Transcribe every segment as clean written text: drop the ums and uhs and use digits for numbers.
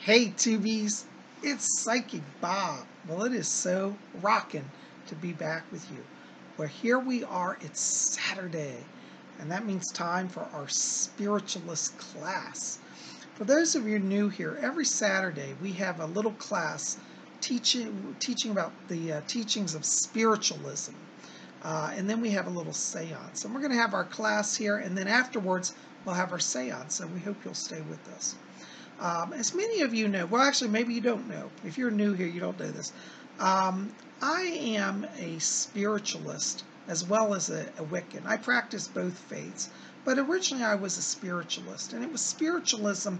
Hey Tubies, it's Psychic Bob. Well, it is so rockin' to be back with you. Well, here we are, it's Saturday, and that means time for our Spiritualist class. For those of you new here, every Saturday we have a little class teaching about the teachings of Spiritualism. And then we have a little seance. And we're going to have our class here, and then afterwards we'll have our seance. So we hope you'll stay with us. As many of you know, well, actually, maybe you don't know. If you're new here, you don't know this. I am a spiritualist as well as a Wiccan. I practice both faiths, but originally I was a spiritualist, and it was spiritualism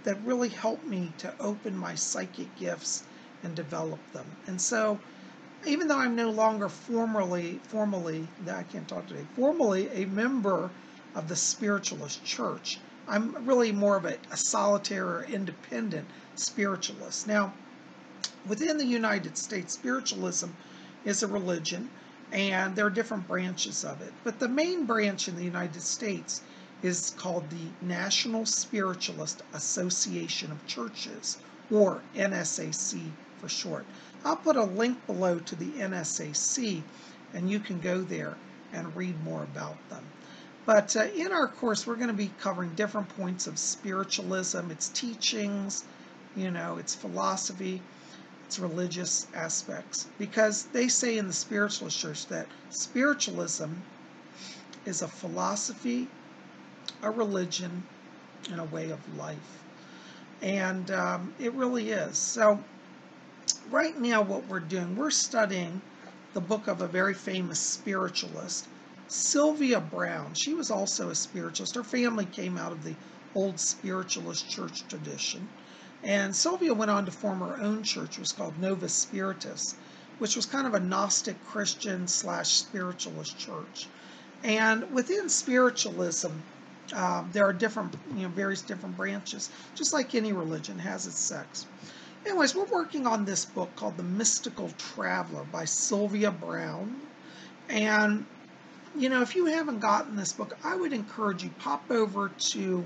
that really helped me to open my psychic gifts and develop them. And so, even though I'm no longer formally a member of the Spiritualist Church, I'm really more of a solitary or independent spiritualist. Now, within the United States, spiritualism is a religion, and there are different branches of it. But the main branch in the United States is called the National Spiritualist Association of Churches, or NSAC for short. I'll put a link below to the NSAC, and you can go there and read more about them. But in our course, we're going to be covering different points of spiritualism, its teachings, its philosophy, its religious aspects. Because they say in the Spiritualist Church that spiritualism is a philosophy, a religion, and a way of life. And it really is. So right now what we're studying the book of a very famous spiritualist, Sylvia Browne. She was also a spiritualist. Her family came out of the old spiritualist church tradition. And Sylvia went on to form her own church. It was called Novus Spiritus, which was kind of a Gnostic Christian / spiritualist church. And within spiritualism, there are different, various different branches. Just like any religion has its sects. Anyways, we're working on this book called The Mystical Traveler by Sylvia Browne. And if you haven't gotten this book, I would encourage you, pop over to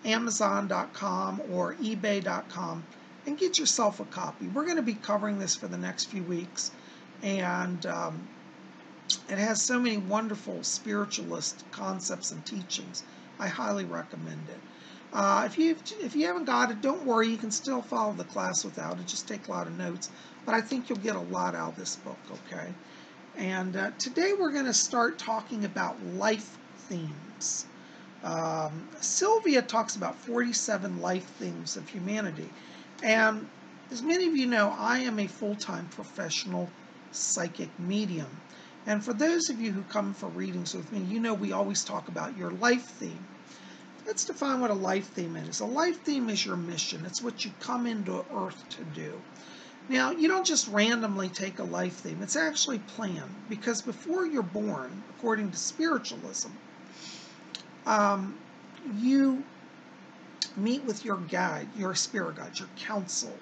Amazon.com or eBay.com and get yourself a copy. We're going to be covering this for the next few weeks, and it has so many wonderful spiritualist concepts and teachings. I highly recommend it. If you haven't got it, don't worry. You can still follow the class without it. Just take a lot of notes. But I think you'll get a lot out of this book, okay? And today we're going to start talking about life themes. Sylvia talks about 47 life themes of humanity. And as many of you know, I am a full-time professional psychic medium. And for those of you who come for readings with me, we always talk about your life theme. Let's define what a life theme is. A life theme is your mission. It's what you come into Earth to do. Now, you don't just randomly take a life theme. It's actually planned, because before you're born, according to spiritualism, you meet with your guide, your spirit guide, your council,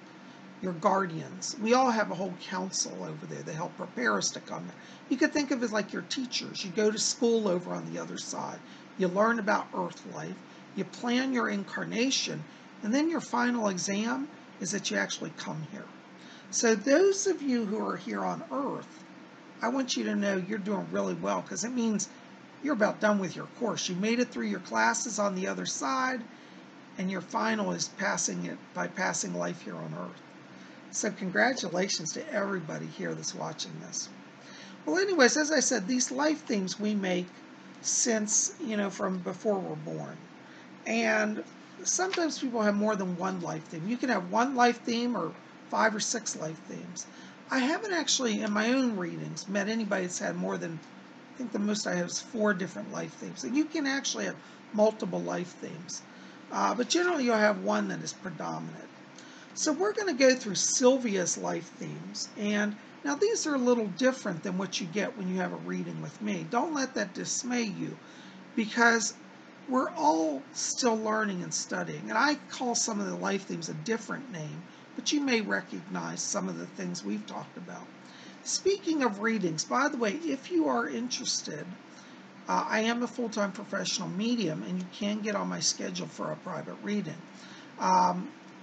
your guardians. We all have a whole council over there. They help prepare us to come there. You could think of it like your teachers. You go to school over on the other side. You learn about Earth life. You plan your incarnation. And then your final exam is that you actually come here. So those of you who are here on Earth, I want you to know you're doing really well, because it means you're about done with your course. You made it through your classes on the other side, and your final is passing it by passing life here on Earth. So congratulations to everybody here that's watching this. Well, anyways, as I said, these life themes we make since, from before we're born. And sometimes people have more than one life theme. You can have one life theme or 5 or 6 life themes. I haven't actually, in my own readings, met anybody that's had more than, I think the most I have is 4 different life themes. And you can actually have multiple life themes. But generally you'll have one that is predominant. So we're going to go through Sylvia's life themes. And now these are a little different than what you get when you have a reading with me. Don't let that dismay you, because we're all still learning and studying. And I call some of the life themes a different name, but you may recognize some of the things we've talked about. Speaking of readings, by the way, if you are interested, I am a full-time professional medium, and you can get on my schedule for a private reading.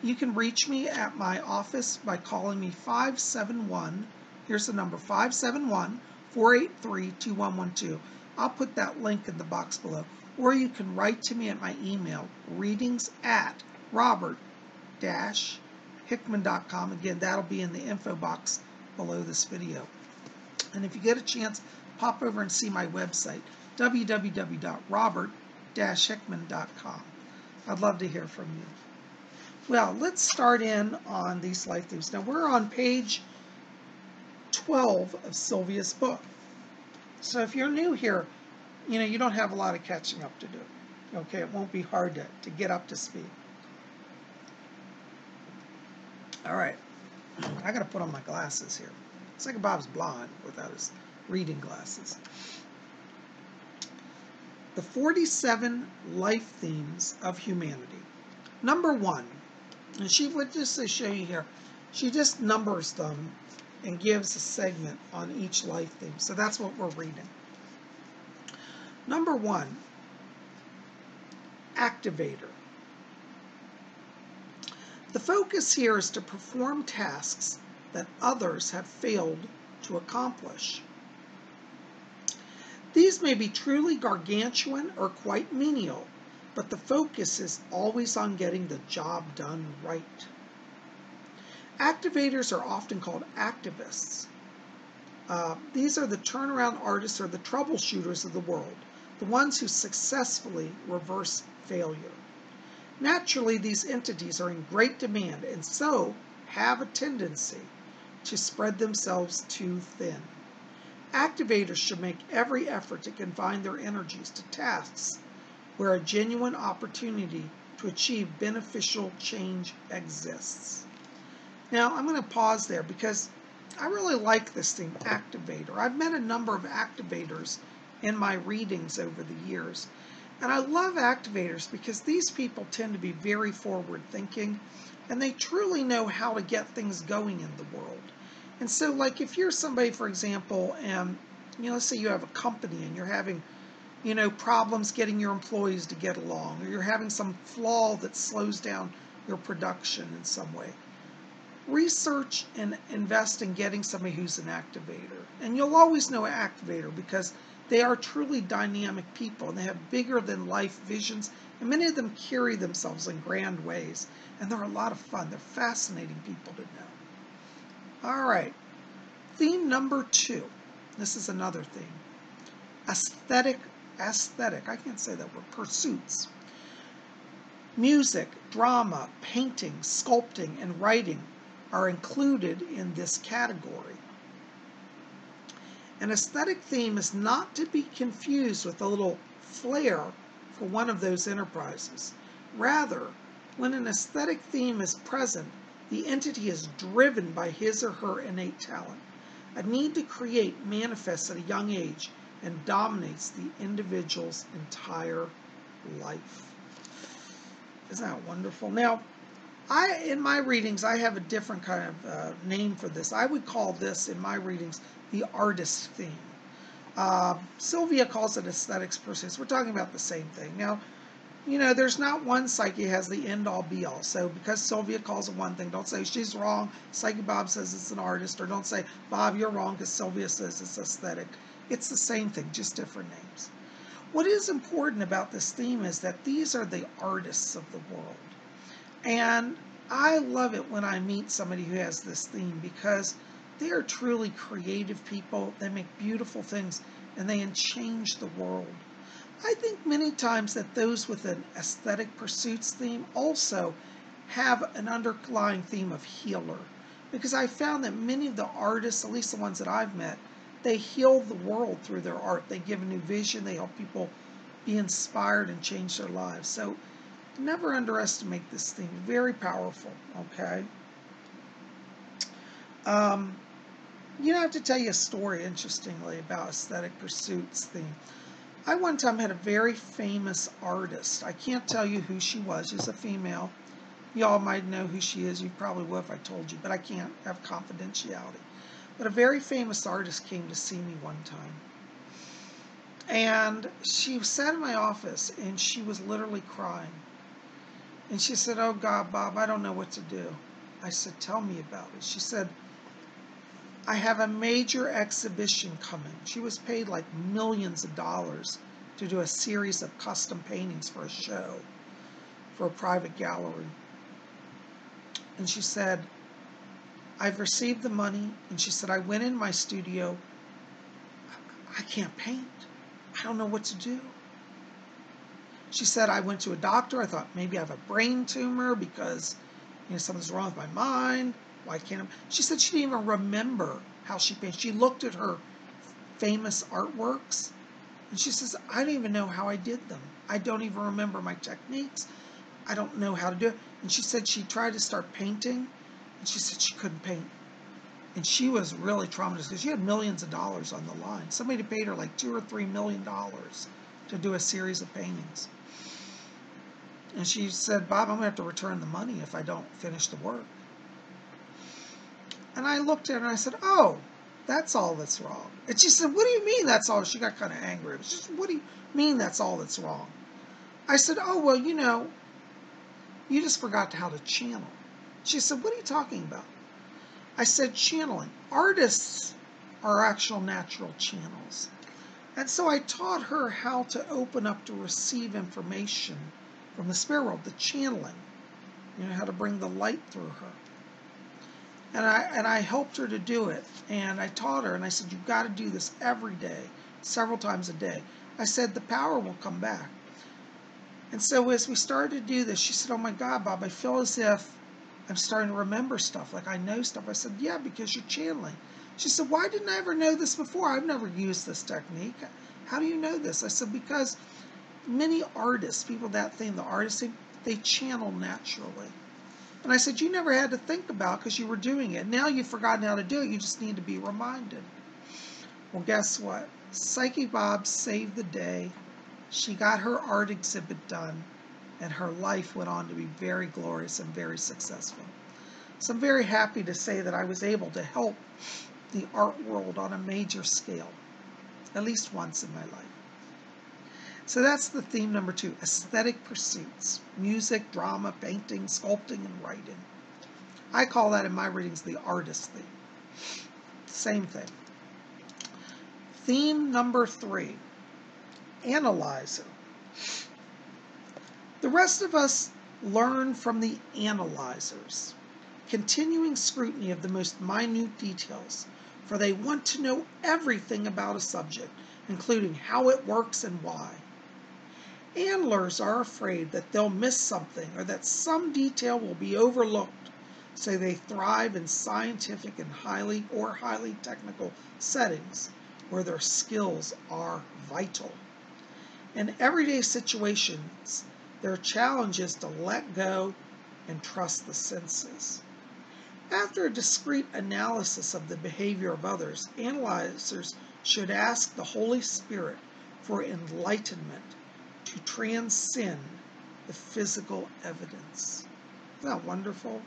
You can reach me at my office by calling me 571, here's the number, 571-483-2112. I'll put that link in the box below. Or you can write to me at my email, readings@robert-hickman.com. Again, that'll be in the info box below this video. And if you get a chance, pop over and see my website, www.robert-hickman.com. I'd love to hear from you. Well, let's start in on these life themes. Now, we're on page 12 of Sylvia's book. So if you're new here, you don't have a lot of catching up to do. Okay, it won't be hard to get up to speed. All right, I got to put on my glasses here. It's like Bob's blind without his reading glasses. The 47 life themes of humanity. Number 1, and she would just show you here, she just numbers them and gives a segment on each life theme. So that's what we're reading. Number 1, activator. The focus here is to perform tasks that others have failed to accomplish. These may be truly gargantuan or quite menial, but the focus is always on getting the job done right. Activators are often called activists. These are the turnaround artists or the troubleshooters of the world, the ones who successfully reverse failure. Naturally, these entities are in great demand and so have a tendency to spread themselves too thin. Activators should make every effort to confine their energies to tasks where a genuine opportunity to achieve beneficial change exists. Now, I'm going to pause there because I really like this theme, activator. I've met a number of activators in my readings over the years. And I love activators because these people tend to be very forward-thinking and they truly know how to get things going in the world. And so, like, if you're somebody, for example, and, let's say you have a company and you're having, problems getting your employees to get along, or you're having some flaw that slows down your production in some way. Research and invest in getting somebody who's an activator. And you'll always know an activator because they are truly dynamic people and they have bigger than life visions, and many of them carry themselves in grand ways. And they're a lot of fun. They're fascinating people to know. All right, theme number 2. This is another theme. Aesthetic, I can't say that word, pursuits. Music, drama, painting, sculpting, and writing are included in this category. An aesthetic theme is not to be confused with a little flair for one of those enterprises. Rather, when an aesthetic theme is present, the entity is driven by his or her innate talent. A need to create manifests at a young age and dominates the individual's entire life. Isn't that wonderful? Now, in my readings, I have a different kind of name for this. I would call this, in my readings, the artist theme. Sylvia calls it aesthetics pursuits. We're talking about the same thing. Now, there's not one psyche has the end-all be-all. So because Sylvia calls it one thing, don't say she's wrong, Psyche Bob says it's an artist, or don't say, Bob, you're wrong because Sylvia says it's aesthetic. It's the same thing, just different names. What is important about this theme is that these are the artists of the world. And I love it when I meet somebody who has this theme because they are truly creative people. They make beautiful things and they change the world. I think many times that those with an aesthetic pursuits theme also have an underlying theme of healer. Because I found that many of the artists, at least the ones that I've met, they heal the world through their art. They give a new vision. They help people be inspired and change their lives. So never underestimate this theme. Very powerful, okay? I have to tell you a story, interestingly, about aesthetic pursuits theme. I one time had a very famous artist. I can't tell you who she was. She's a female. Y'all might know who she is. You probably would if I told you, but I can't have confidentiality. But a very famous artist came to see me one time. And she sat in my office and she was literally crying. And she said, oh God, Bob, I don't know what to do. I said, tell me about it. She said, I have a major exhibition coming. She was paid like millions of dollars to do a series of custom paintings for a show, for a private gallery. And she said, I've received the money. And she said, I went in my studio. I can't paint. I don't know what to do. She said, I went to a doctor. I thought maybe I have a brain tumor because, something's wrong with my mind. Why can't I? She said she didn't even remember how she painted. She looked at her famous artworks, and she says, I don't even know how I did them. I don't even remember my techniques. I don't know how to do it. And she said she tried to start painting, and she said she couldn't paint. And she was really traumatized because she had millions of dollars on the line. Somebody paid her like $2 or $3 million to do a series of paintings. And she said, Bob, I'm going to have to return the money if I don't finish the work. And I looked at her and I said, oh, that's all that's wrong. And she said, what do you mean that's all? She got kind of angry. She said, what do you mean that's all that's wrong? I said, oh, well, you just forgot how to channel. She said, what are you talking about? I said, channeling. Artists are actual natural channels. And so I taught her how to open up to receive information from the spirit world, the channeling, how to bring the light through her. And I helped her to do it. And I taught her, and I said, you've got to do this every day, several times a day. I said, the power will come back. And so as we started to do this, she said, oh my God, Bob, I feel as if I'm starting to remember stuff, like I know stuff. I said, yeah, because you're channeling. She said, why didn't I ever know this before? I've never used this technique. How do you know this? I said, because many artists, people that thing, the artists, they channel naturally. And I said, you never had to think about because you were doing it. Now you've forgotten how to do it. You just need to be reminded. Well, guess what? Psychic Bob saved the day. She got her art exhibit done, and her life went on to be very glorious and very successful. So I'm very happy to say that I was able to help the art world on a major scale, at least once in my life. So that's the theme number 2, aesthetic pursuits, music, drama, painting, sculpting, and writing. I call that in my readings the artist theme. Same thing. Theme number 3, analyzer. The rest of us learn from the analyzers, continuing scrutiny of the most minute details, for they want to know everything about a subject, including how it works and why. Analyzers are afraid that they'll miss something or that some detail will be overlooked, so they thrive in scientific and highly technical settings where their skills are vital. In everyday situations, their challenge is to let go and trust the senses. After a discreet analysis of the behavior of others, analyzers should ask the Holy Spirit for enlightenment to transcend the physical evidence. Isn't that wonderful?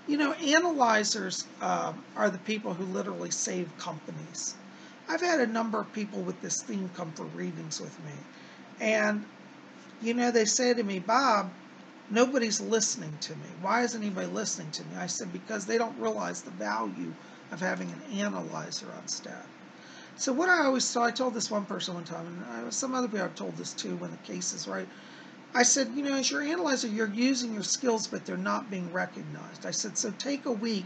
Analyzers are the people who literally save companies. I've had a number of people with this theme come for readings with me. And, they say to me, Bob, nobody's listening to me. Why isn't anybody listening to me? I said, because they don't realize the value of having an analyzer on staff. So what I told this one person one time, and some other people I've told this too when the case is right. I said, as your analyzer, you're using your skills, but they're not being recognized. I said, so take a week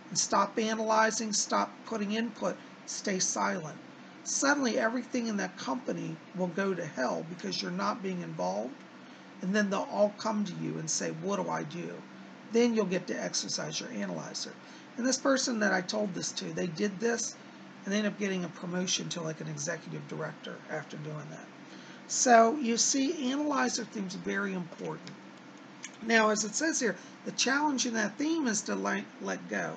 and stop analyzing, stop putting input, stay silent. Suddenly everything in that company will go to hell because you're not being involved. And then they'll all come to you and say, what do I do? Then you'll get to exercise your analyzer. And this person that I told this to, they did this, and they ended up getting a promotion to like an executive director after doing that. So you see, analyzer themes are very important. Now, as it says here, the challenge in that theme is to let go.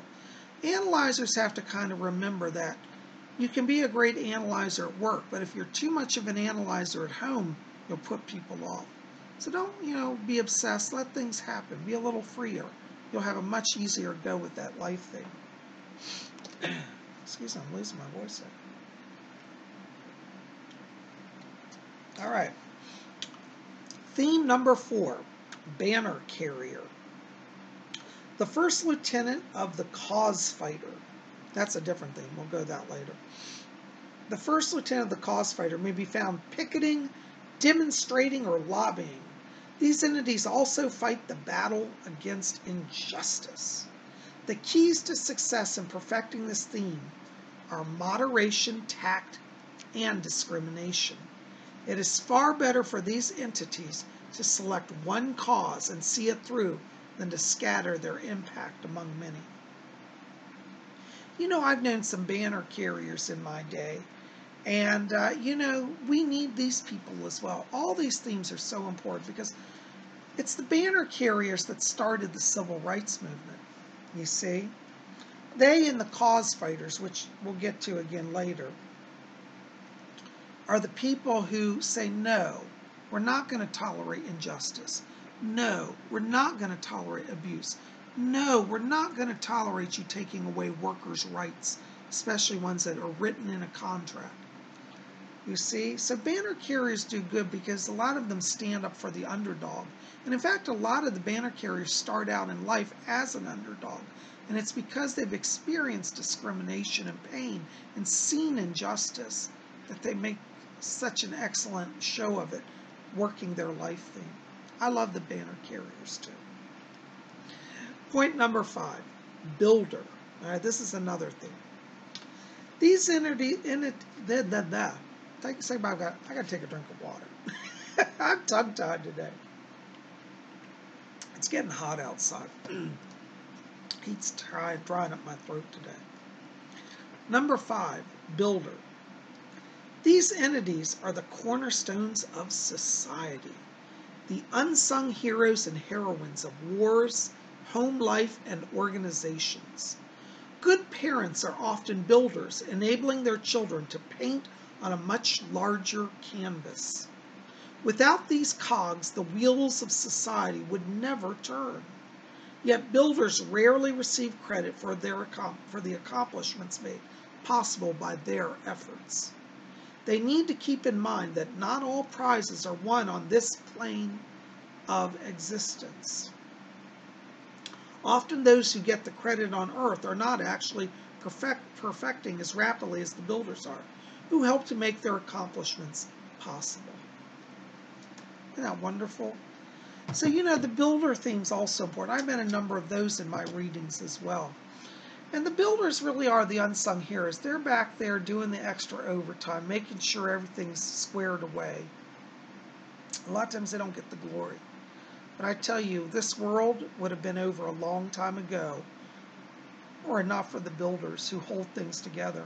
Analyzers have to kind of remember that you can be a great analyzer at work, but if you're too much of an analyzer at home, you'll put people off. So don't, be obsessed. Let things happen. Be a little freer. You'll have a much easier go with that life thing. Excuse me, I'm losing my voice there. All right. Theme number 4, banner carrier. The first lieutenant of the cause fighter. That's a different thing. We'll go to that later. The first lieutenant of the cause fighter may be found picketing, demonstrating, or lobbying. These entities also fight the battle against injustice. The keys to success in perfecting this theme are moderation, tact, and discrimination. It is far better for these entities to select one cause and see it through than to scatter their impact among many. You know, I've known some banner carriers in my day, and you know, we need these people as well. All these themes are so important because it's the banner carriers that started the civil rights movement, you see. They and the cause fighters, which we'll get to again later, are the people who say, no, we're not going to tolerate injustice. No, we're not going to tolerate abuse. No, we're not going to tolerate you taking away workers' rights, especially ones that are written in a contract. You see? So banner carriers do good because a lot of them stand up for the underdog. And in fact, a lot of the banner carriers start out in life as an underdog. And it's because they've experienced discrimination and pain and seen injustice that they make such an excellent show of it, working their life theme. I love the banner carriers too. Point number 5, builder. All right, this is another thing. These entities, I got to take a drink of water. I'm tongue-tied today. It's getting hot outside. Heat's drying up my throat today. Number 5, builder. These entities are the cornerstones of society, the unsung heroes and heroines of wars, home life, and organizations. Good parents are often builders, enabling their children to paint on a much larger canvas. Without these cogs, the wheels of society would never turn. Yet builders rarely receive credit for the accomplishments made possible by their efforts. They need to keep in mind that not all prizes are won on this plane of existence. Often those who get the credit on earth are not actually perfecting as rapidly as the builders are, who help to make their accomplishments possible. Isn't that wonderful? So, you know, the builder theme's also important. I've met a number of those in my readings as well. And the builders really are the unsung heroes. They're back there doing the extra overtime, making sure everything's squared away. A lot of times they don't get the glory. But I tell you, this world would have been over a long time ago, were it not for the builders who hold things together.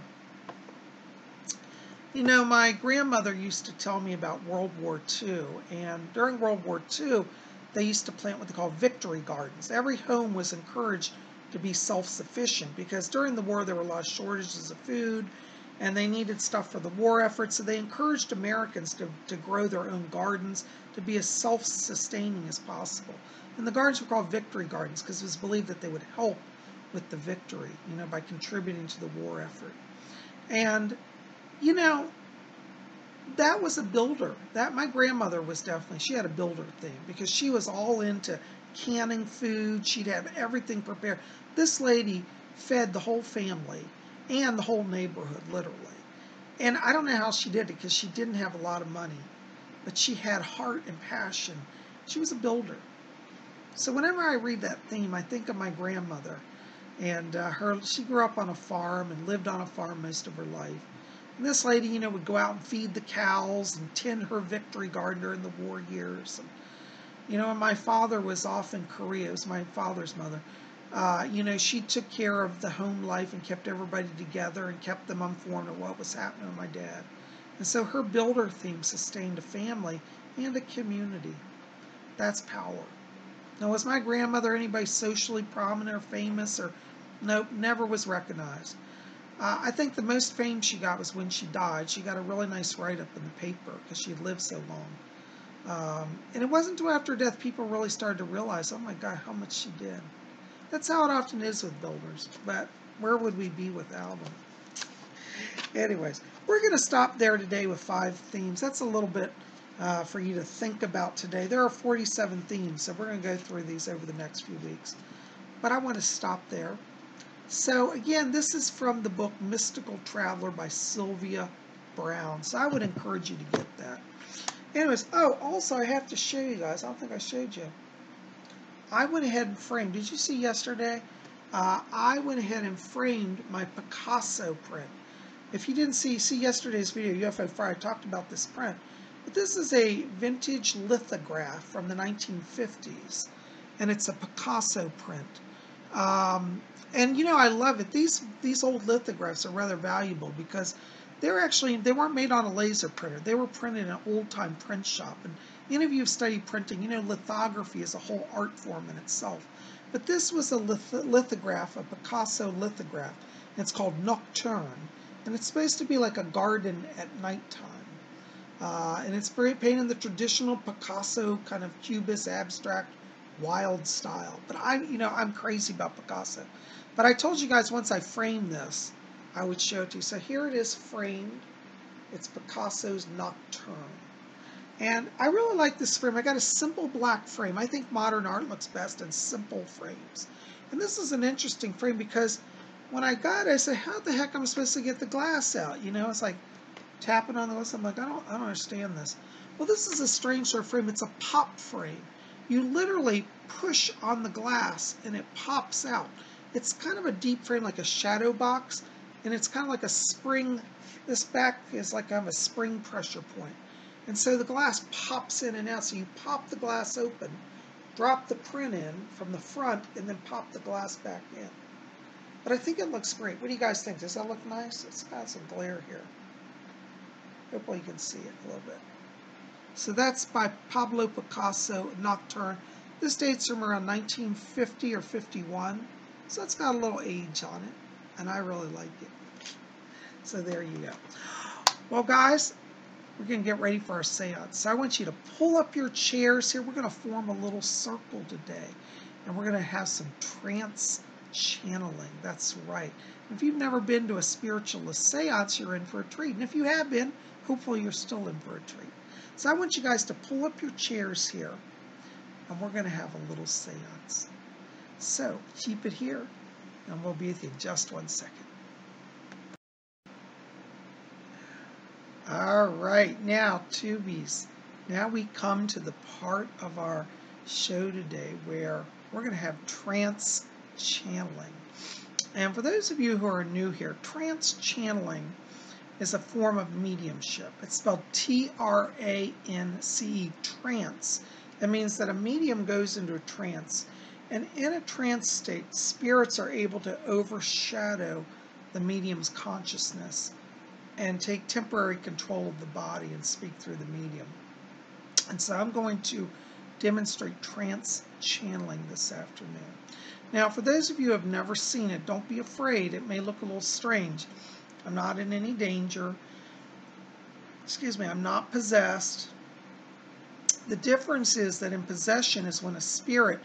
You know, my grandmother used to tell me about World War II, and during World War II, they used to plant what they call victory gardens. Every home was encouraged to be self-sufficient because during the war there were a lot of shortages of food and they needed stuff for the war effort, so they encouraged Americans to grow their own gardens, to be as self-sustaining as possible. And the gardens were called victory gardens because it was believed that they would help with the victory, you know, by contributing to the war effort. And, you know, that was a builder. That my grandmother was definitely, she had a builder thing because she was all into canning food. She'd have everything prepared. This lady fed the whole family and the whole neighborhood, literally. And I don't know how she did it because she didn't have a lot of money, but she had heart and passion. She was a builder. So whenever I read that theme, I think of my grandmother. And she grew up on a farm and lived on a farm most of her life. And this lady, you know, would go out and feed the cows and tend her victory garden during the war years. And, you know, and my father was off in Korea. It was my father's mother. You know, she took care of the home life and kept everybody together and kept them informed of what was happening with my dad. And so her builder theme sustained a family and a community. That's power. Now, was my grandmother anybody socially prominent or famous? Or nope, never was recognized. I think the most fame she got was when she died. She got a really nice write-up in the paper because she had lived so long. And it wasn't until after death people really started to realize, oh my God, how much she did. That's how it often is with builders, but where would we be without them? Anyways, we're going to stop there today with 5 themes. That's a little bit for you to think about today. There are 47 themes, so we're going to go through these over the next few weeks. But I want to stop there. So again, this is from the book Mystical Traveler by Sylvia Brown. So I would encourage you to get that. Anyways, oh, also I have to show you guys. I don't think I showed you. I went ahead and framed. Did you see yesterday? I went ahead and framed my Picasso print. If you didn't see yesterday's video, UFO Friday, I talked about this print. But this is a vintage lithograph from the 1950s, and it's a Picasso print. And you know, I love it. These old lithographs are rather valuable because they weren't made on a laser printer. They were printed in an old-time print shop. And any of you have studied printing, you know lithography is a whole art form in itself. But this was a lithograph, a Picasso lithograph. And it's called Nocturne. And it's supposed to be like a garden at nighttime. And it's painted in the traditional Picasso kind of cubist, abstract, wild style. But I'm crazy about Picasso. But I told you guys once I framed this, I would show it to you. So here it is framed. It's Picasso's Nocturne. And I really like this frame. I got a simple black frame. I think modern art looks best in simple frames. And this is an interesting frame because when I got it, I said, how the heck am I supposed to get the glass out? You know, it's like tapping on the glass. I'm like, I don't understand this. Well, this is a strange sort of frame. It's a pop frame. You literally push on the glass and it pops out. It's kind of a deep frame, like a shadow box, and it's kind of like a spring. This back is like kind of a spring pressure point. And so the glass pops in and out. So you pop the glass open, drop the print in from the front, and then pop the glass back in. But I think it looks great. What do you guys think? Does that look nice? It's got some glare here. Hopefully you can see it a little bit. So that's by Pablo Picasso, Nocturne. This dates from around 1950 or 51. So it's got a little age on it. And I really like it. So there you go. Well, guys, we're going to get ready for our seance. So I want you to pull up your chairs here. We're going to form a little circle today. And we're going to have some trance channeling. That's right. If you've never been to a spiritualist seance, you're in for a treat. And if you have been, hopefully you're still in for a treat. So I want you guys to pull up your chairs here. And we're going to have a little seance. So keep it here. And we'll be with you in just 1 second. All right, now, tubies. Now we come to the part of our show today where we're going to have trance channeling. And for those of you who are new here, trance channeling is a form of mediumship. It's spelled T-R-A-N-C-E, trance. That means that a medium goes into a trance. And in a trance state, spirits are able to overshadow the medium's consciousness and take temporary control of the body and speak through the medium. And so I'm going to demonstrate trance channeling this afternoon. Now, for those of you who have never seen it, don't be afraid. It may look a little strange. I'm not in any danger. Excuse me, I'm not possessed. The difference is that in possession is when a spirit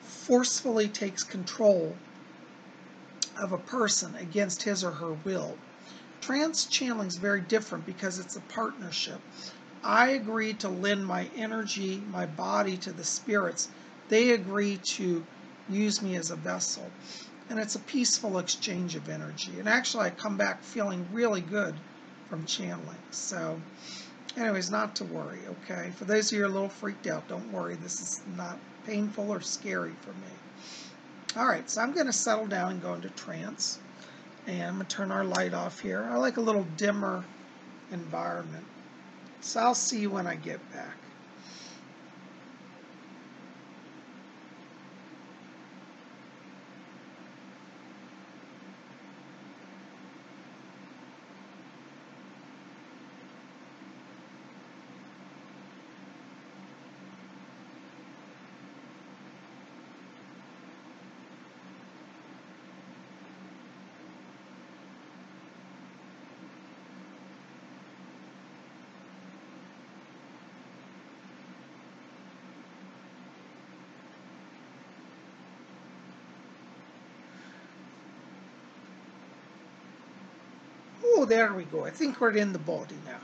forcefully takes control of a person against his or her will. Trance channeling is very different because it's a partnership. I agree to lend my energy, my body to the spirits. They agree to use me as a vessel. And it's a peaceful exchange of energy. And actually I come back feeling really good from channeling. So anyways, not to worry, okay? For those of you who are a little freaked out, don't worry. This is not painful or scary for me. All right, so I'm going to settle down and go into trance. And I'm going to turn our light off here. I like a little dimmer environment. So I'll see you when I get back. Oh, there we go. I think we're in the body now.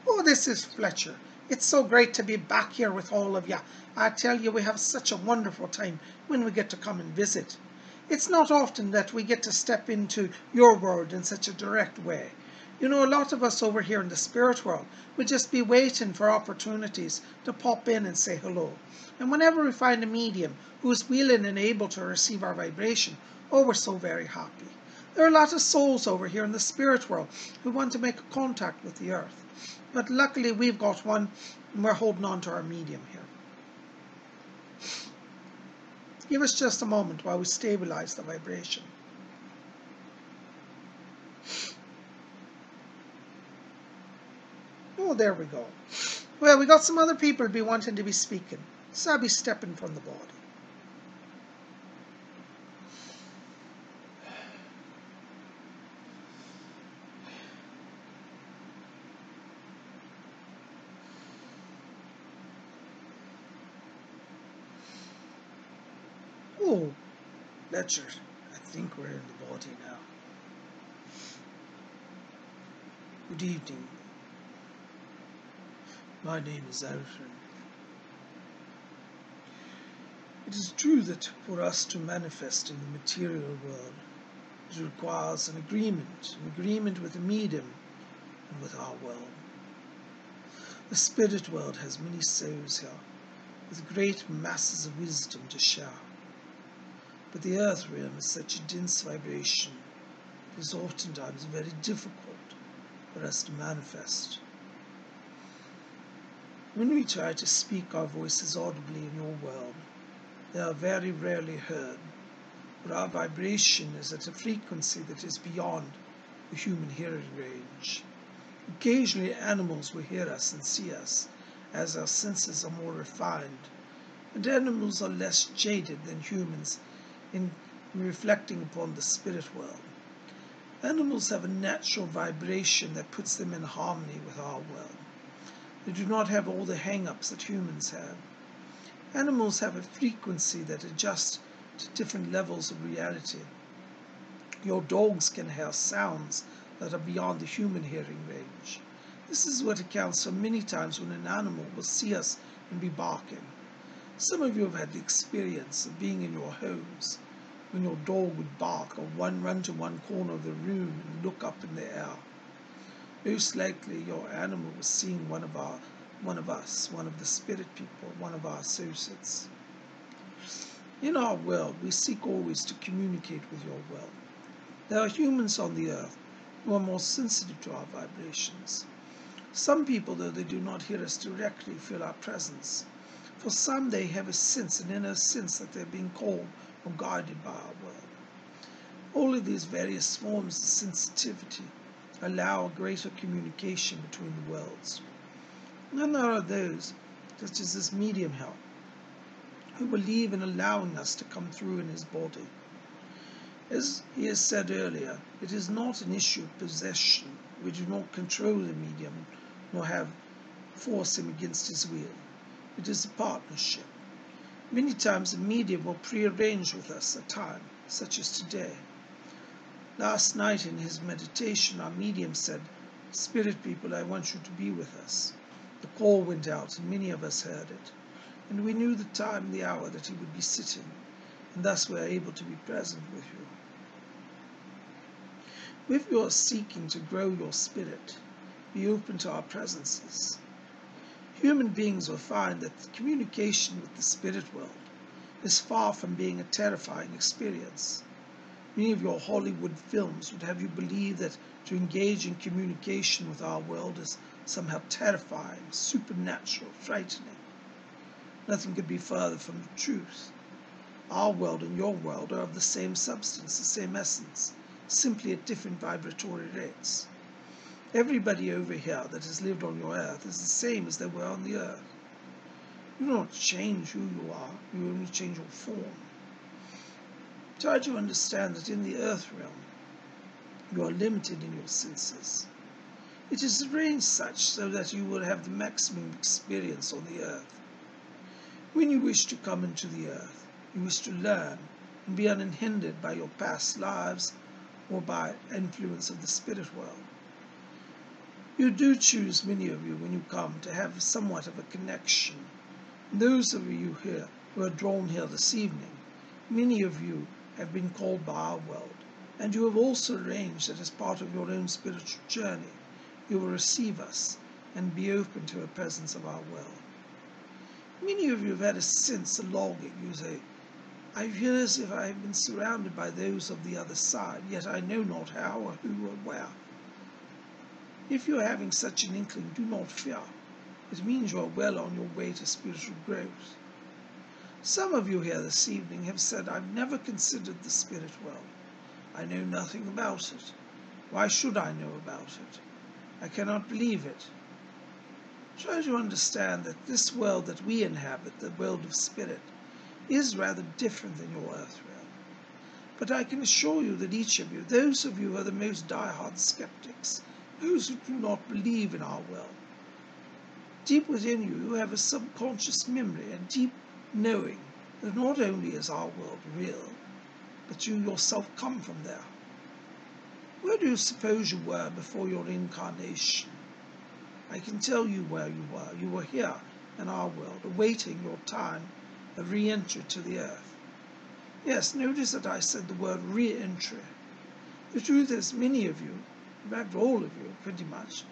Oh, this is Fletcher. It's so great to be back here with all of you. I tell you, we have such a wonderful time when we get to come and visit. It's not often that we get to step into your world in such a direct way. You know, a lot of us over here in the spirit world would just be waiting for opportunities to pop in and say hello. And whenever we find a medium who is willing and able to receive our vibration, oh, we're so very happy. There are a lot of souls over here in the spirit world who want to make contact with the earth. But luckily we've got one, and we're holding on to our medium here. Give us just a moment while we stabilize the vibration. Oh, there we go. Well, we got some other people be wanting to be speaking, so I'll be stepping from the body. Oh, Ledger, I think we're in the body now. Good evening. My name is Alfred. It is true that for us to manifest in the material world, it requires an agreement with the medium and with our world. The spirit world has many souls here, with great masses of wisdom to share. But the earth realm is such a dense vibration, it is oftentimes very difficult for us to manifest. When we try to speak our voices audibly in your world, they are very rarely heard, but our vibration is at a frequency that is beyond the human hearing range. Occasionally animals will hear us and see us, as our senses are more refined, and animals are less jaded than humans in reflecting upon the spirit world. Animals have a natural vibration that puts them in harmony with our world. They do not have all the hang-ups that humans have. Animals have a frequency that adjusts to different levels of reality. Your dogs can hear sounds that are beyond the human hearing range. This is what accounts for many times when an animal will see us and be barking. Some of you have had the experience of being in your homes when your dog would bark or run to one corner of the room and look up in the air. Most likely your animal was seeing one of us, one of the spirit people, one of our associates. In our world, we seek always to communicate with your world. There are humans on the earth who are more sensitive to our vibrations. Some people, though they do not hear us directly, feel our presence. For some, they have a sense, an inner sense that they're being called or guided by our world. All of these various forms of sensitivity allow a greater communication between the worlds. And then there are those, such as this medium here, who believe in allowing us to come through in his body. As he has said earlier, it is not an issue of possession. We do not control the medium, nor force him against his will. It is a partnership. Many times the medium will prearrange with us a time, such as today. Last night in his meditation, our medium said, "Spirit people, I want you to be with us." The call went out, and many of us heard it. And we knew the time and the hour that he would be sitting, and thus we are able to be present with you. If you are seeking to grow your spirit, be open to our presences. Human beings will find that the communication with the spirit world is far from being a terrifying experience. Many of your Hollywood films would have you believe that to engage in communication with our world is somehow terrifying, supernatural, frightening. Nothing could be further from the truth. Our world and your world are of the same substance, the same essence, simply at different vibratory rates. Everybody over here that has lived on your earth is the same as they were on the earth. You do not change who you are, you only change your form. Try to understand that in the earth realm, you are limited in your senses. It is arranged such so that you will have the maximum experience on the earth. When you wish to come into the earth, you wish to learn and be unhindered by your past lives or by influence of the spirit world. You do choose, many of you, when you come, to have somewhat of a connection. And those of you here who are drawn here this evening, many of you have been called by our world, and you have also arranged that as part of your own spiritual journey, you will receive us and be open to the presence of our world. Many of you have had a sense, a longing. You say, I feel as if I have been surrounded by those of the other side, yet I know not how or who or where. If you are having such an inkling, do not fear. It means you are well on your way to spiritual growth. Some of you here this evening have said, I've never considered the spirit world. I know nothing about it. Why should I know about it? I cannot believe it. Try to understand that this world that we inhabit, the world of spirit, is rather different than your earth realm. But I can assure you that each of you, those of you who are the most die-hard skeptics, those who do not believe in our world, deep within you, you have a subconscious memory, a deep knowing that not only is our world real, but you yourself come from there. Where do you suppose you were before your incarnation? I can tell you where you were. You were here in our world, awaiting your time of re-entry to the earth. Yes, notice that I said the word re-entry. The truth is, many of you, in fact all of you pretty much,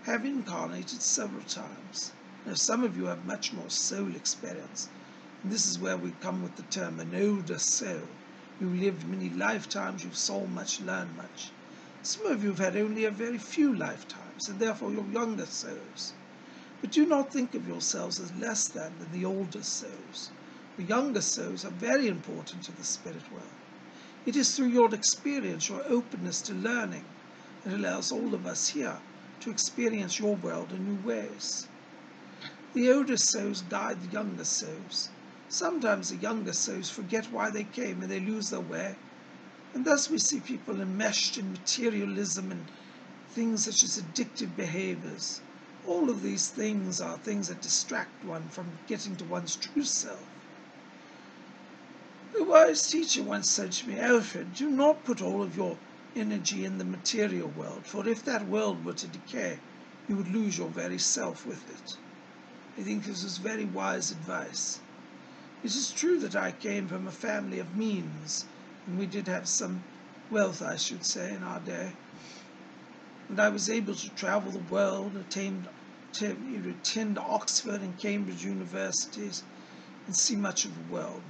have incarnated several times. Now some of you have much more soul experience, and this is where we come with the term an older soul. You've lived many lifetimes, you've saw much, learned much. Some of you have had only a very few lifetimes, and therefore you're younger souls. But do not think of yourselves as less than the older souls. The younger souls are very important to the spirit world. It is through your experience, your openness to learning, that allows all of us here to experience your world in new ways. The older souls guide the younger souls. Sometimes the younger souls forget why they came and they lose their way. And thus we see people enmeshed in materialism and things such as addictive behaviors. All of these things are things that distract one from getting to one's true self. A wise teacher once said to me, Alfred, do not put all of your energy in the material world, for if that world were to decay, you would lose your very self with it. I think this is very wise advice. It is true that I came from a family of means, and we did have some wealth, I should say, in our day. And I was able to travel the world, attend Oxford and Cambridge universities, and see much of the world.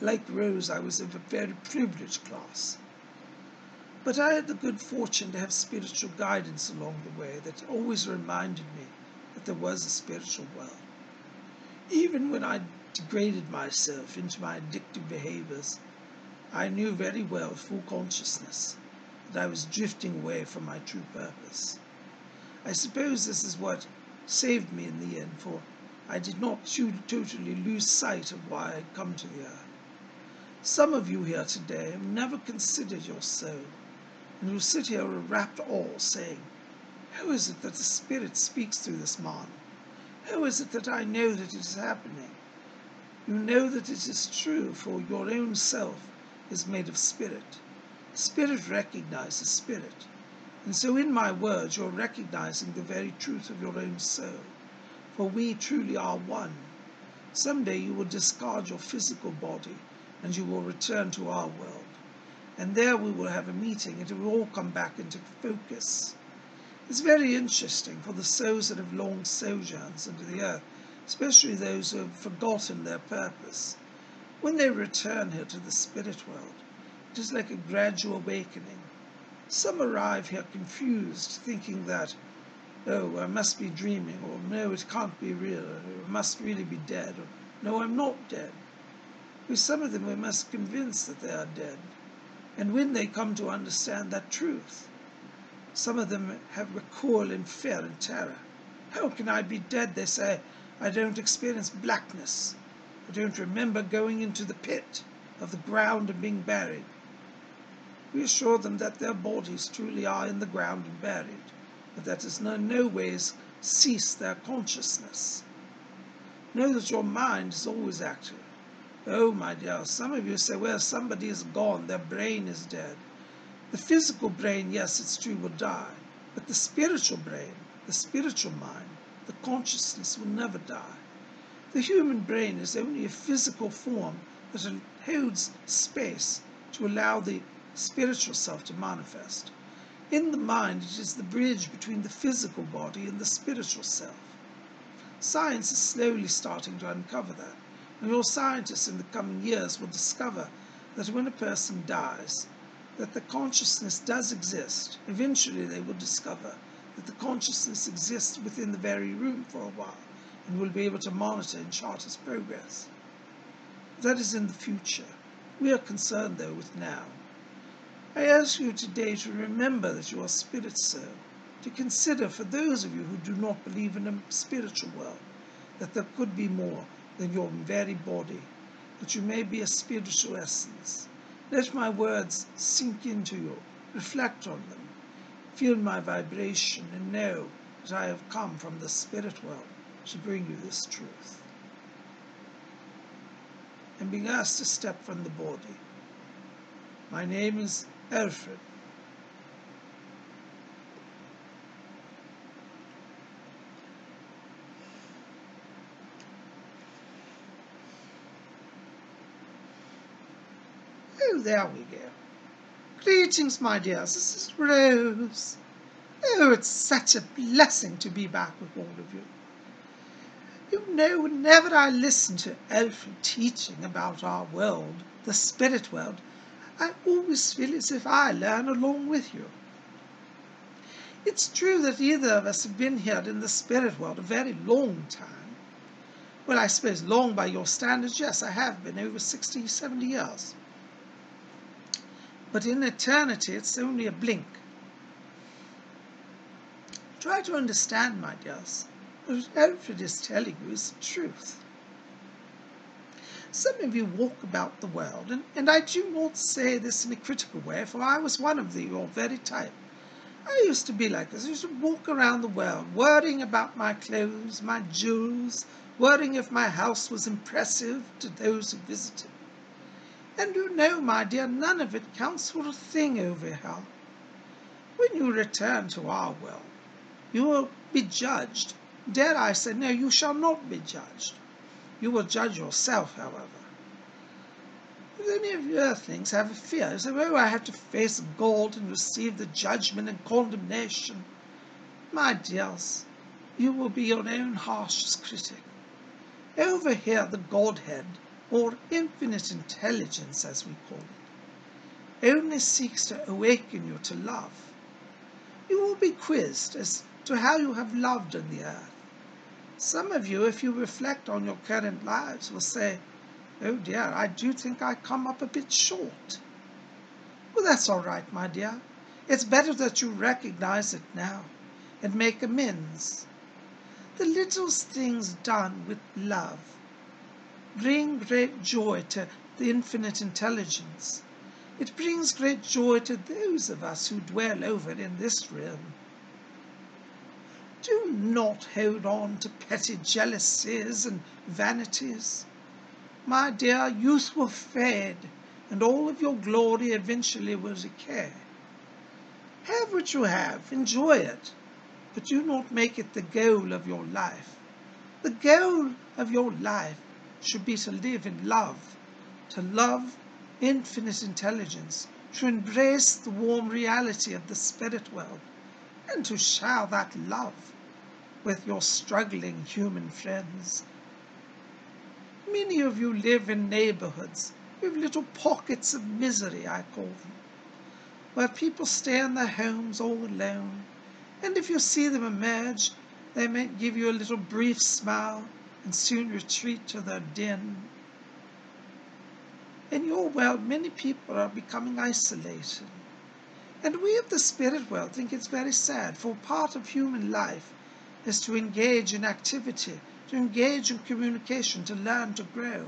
Like Rose, I was of a very privileged class. But I had the good fortune to have spiritual guidance along the way that always reminded me that there was a spiritual world. Even when I degraded myself into my addictive behaviors, I knew very well, full consciousness, that I was drifting away from my true purpose. I suppose this is what saved me in the end, for I did not totally lose sight of why I had come to the earth. Some of you here today have never considered your soul, and you sit here in rapt awe, saying, how is it that the Spirit speaks through this man? How is it that I know that it is happening? You know that it is true, for your own self is made of spirit. Spirit recognizes spirit. And so in my words, you're recognizing the very truth of your own soul. For we truly are one. Someday you will discard your physical body, and you will return to our world. And there we will have a meeting, and it will all come back into focus. It's very interesting for the souls that have long sojourns into the earth, especially those who have forgotten their purpose. When they return here to the spirit world, it is like a gradual awakening. Some arrive here confused, thinking that, oh, I must be dreaming, or no, it can't be real, or I must really be dead, or no, I'm not dead. With some of them we must convince that they are dead. And when they come to understand that truth, some of them have recoil in fear and terror. How can I be dead, they say? I don't experience blackness. I don't remember going into the pit of the ground and being buried. We assure them that their bodies truly are in the ground and buried, but that has in no ways ceased their consciousness. Know that your mind is always active. Oh, my dear, some of you say, well, somebody is gone, their brain is dead. The physical brain, yes, it's true, will die, But the spiritual brain, the spiritual mind, the consciousness will never die. The human brain is only a physical form that holds space to allow the spiritual self to manifest. In the mind, it is the bridge between the physical body and the spiritual self. Science is slowly starting to uncover that, and your scientists in the coming years will discover that when a person dies, that the consciousness does exist. Eventually they will discover that the consciousness exists within the very room for a while, and will be able to monitor and chart his progress. That is in the future. We are concerned, though, with now. I ask you today to remember that you are spirit soul, to consider, for those of you who do not believe in a spiritual world, that there could be more than your very body, that you may be a spiritual essence. Let my words sink into you, reflect on them, feel my vibration, and know that I have come from the spirit world to bring you this truth. I'm being asked to step from the body. My name is Alfred. Oh, there we go. Greetings, my dears. This is Rose. Oh, it's such a blessing to be back with all of you. You know, whenever I listen to Alfred teaching about our world, the spirit world, I always feel as if I learn along with you. It's true that either of us have been here in the spirit world a very long time. Well, I suppose long by your standards, yes, I have been, over 60, 70 years. But in eternity, it's only a blink. Try to understand, my dears, what Alfred is telling you is the truth. Some of you walk about the world, and I do not say this in a critical way, for I was one of your very type. I used to be like this. I used to walk around the world, worrying about my clothes, my jewels, worrying if my house was impressive to those who visited. And you know, my dear, none of it counts for a thing over here. When you return to our world, you will be judged. Dare I say, no, you shall not be judged. You will judge yourself, however. If any of you earthlings have a fear, you say, oh, I have to face God and receive the judgment and condemnation. My dears, you will be your own harshest critic. Over here, the Godhead, or infinite intelligence as we call it, only seeks to awaken you to love. You will be quizzed as to how you have loved on the earth. Some of you, if you reflect on your current lives, will say, oh dear, I do think I come up a bit short. Well, that's all right, my dear. It's better that you recognize it now and make amends. The little things done with love bring great joy to the infinite intelligence. It brings great joy to those of us who dwell over in this realm. Do not hold on to petty jealousies and vanities. My dear, youth will fade, and all of your glory eventually will decay. Have what you have, enjoy it, but do not make it the goal of your life. The goal of your life should be to live in love, to love infinite intelligence, to embrace the warm reality of the spirit world, and to share that love with your struggling human friends. Many of you live in neighborhoods with little pockets of misery, I call them, where people stay in their homes all alone, and if you see them emerge, they may give you a little brief smile and soon retreat to their den. In your world, many people are becoming isolated, and we of the spirit world think it's very sad, for part of human life is to engage in activity, to engage in communication, to learn, to grow.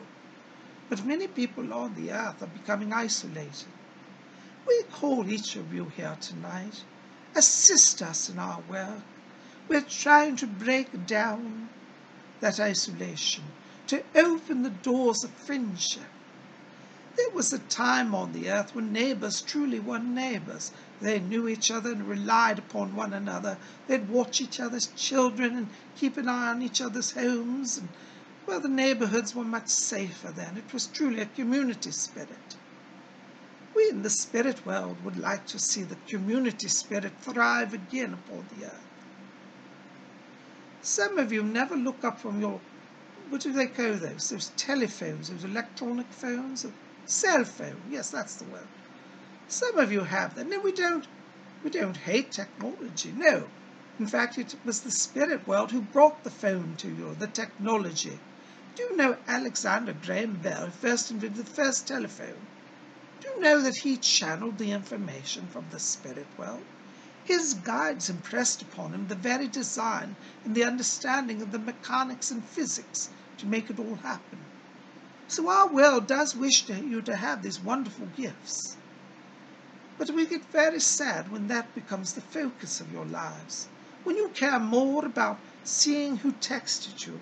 But many people on the earth are becoming isolated. We call each of you here tonight. Assist us in our work. We're trying to break down that isolation, to open the doors of friendship. There was a time on the earth when neighbors truly were neighbors. They knew each other and relied upon one another. They'd watch each other's children and keep an eye on each other's homes. And, well, the neighborhoods were much safer then. It was truly a community spirit. We in the spirit world would like to see the community spirit thrive again upon the earth. Some of you never look up from your, what do they call those? Those telephones, those electronic phones, cell phone. Yes, that's the word. Some of you have that. No, we don't hate technology. No. In fact, it was the spirit world who brought the phone to you, the technology. Do you know Alexander Graham Bell first invented the first telephone? Do you know that he channeled the information from the spirit world? His guides impressed upon him the very design and the understanding of the mechanics and physics to make it all happen. So our world does wish you to have these wonderful gifts. But we get very sad when that becomes the focus of your lives, when you care more about seeing who texted you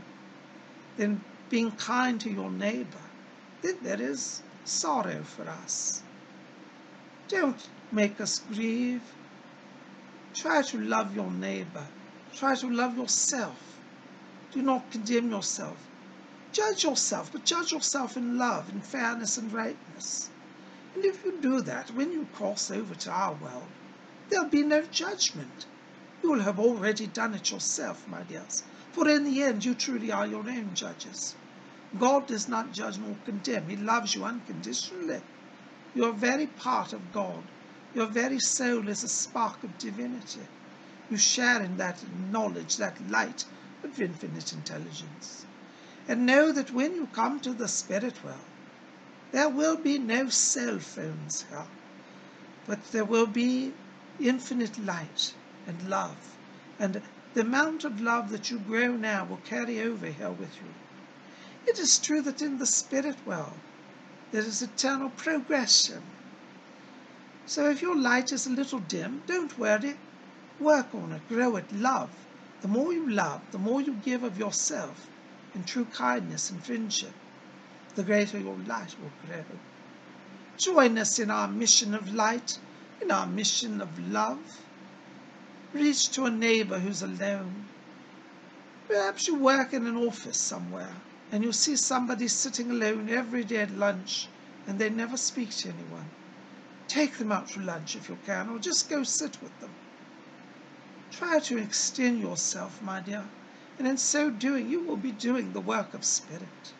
than being kind to your neighbor. Then there is sorrow for us. Don't make us grieve. Try to love your neighbor. Try to love yourself. Do not condemn yourself. Judge yourself, but judge yourself in love, in fairness and rightness. And if you do that, when you cross over to our world, there'll be no judgment. You will have already done it yourself, my dears, for in the end you truly are your own judges. God does not judge nor condemn. He loves you unconditionally. You are very part of God. Your very soul is a spark of divinity. You share in that knowledge, that light of infinite intelligence. And know that when you come to the spirit world, there will be no cell phones here, but there will be infinite light and love. And the amount of love that you grow now will carry over here with you. It is true that in the spirit world, there is eternal progression. So if your light is a little dim, don't worry. Work on it, grow it, love. The more you love, the more you give of yourself in true kindness and friendship, the greater your light will grow. Join us in our mission of light, in our mission of love. Reach to a neighbor who's alone. Perhaps you work in an office somewhere, and you see somebody sitting alone every day at lunch, and they never speak to anyone. Take them out for lunch if you can, or just go sit with them. Try to extend yourself, my dear, and in so doing you will be doing the work of spirit.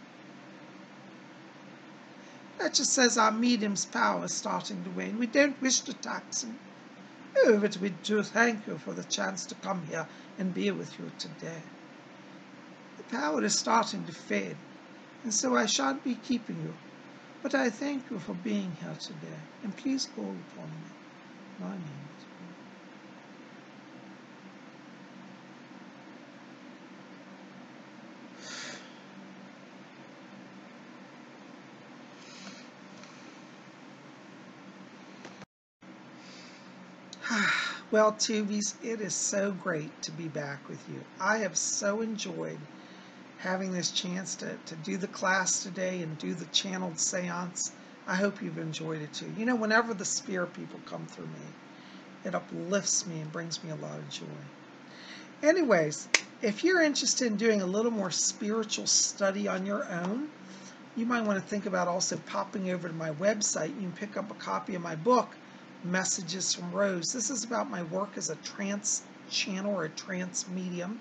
That just says our medium's power is starting to wane. We don't wish to tax him. Oh, but we do thank you for the chance to come here and be with you today. The power is starting to fade, and so I shan't be keeping you. But I thank you for being here today, and please call upon me. My name is Well, Tubies, it is so great to be back with you. I have so enjoyed having this chance to do the class today and do the channeled seance. I hope you've enjoyed it too. You know, whenever the spirit people come through me, it uplifts me and brings me a lot of joy. Anyways, if you're interested in doing a little more spiritual study on your own, you might want to think about also popping over to my website. You can pick up a copy of my book, Messages from Rose. This is about my work as a trance channel or a trance medium.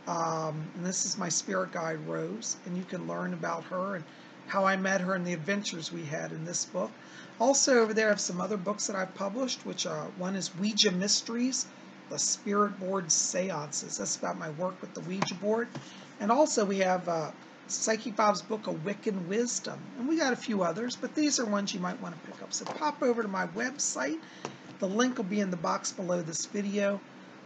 And this is my spirit guide, Rose, and you can learn about her and how I met her and the adventures we had in this book. Also over there I have some other books that I've published, which one is Ouija Mysteries, the Spirit Board Seances. That's about my work with the Ouija board. And also we have Psychic Bob's book, A Wiccan Wisdom. And we got a few others, but these are ones you might want to pick up. So pop over to my website. The link will be in the box below this video.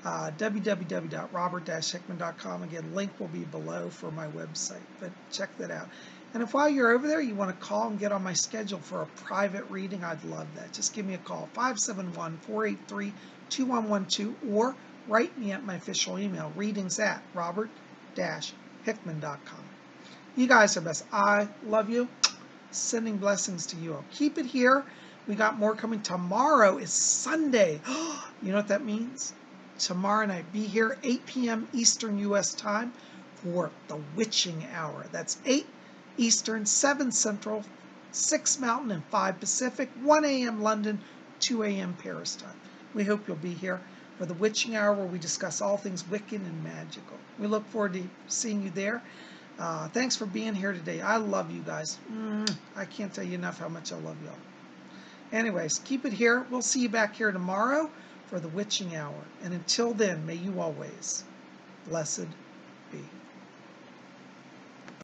www.robert-hickman.com. Again, link will be below for my website, but check that out. And if while you're over there you want to call and get on my schedule for a private reading, I'd love that. Just give me a call, 571-483-2112, or write me at my official email, readings@robert-hickman.com. You guys are best. I love you. Sending blessings to you all. Keep it here. We got more coming. Tomorrow is Sunday. You know what that means? Tomorrow night, be here 8 p.m. Eastern U.S. time for the witching hour. That's 8 Eastern, 7 Central, 6 Mountain, and 5 Pacific, 1 a.m. London, 2 a.m. Paris time. We hope you'll be here for the witching hour where we discuss all things Wiccan and magical. We look forward to seeing you there. Thanks for being here today. I love you guys. I can't tell you enough how much I love y'all. Anyways, keep it here. We'll see you back here tomorrow for the witching hour. And until then, may you always blessed be.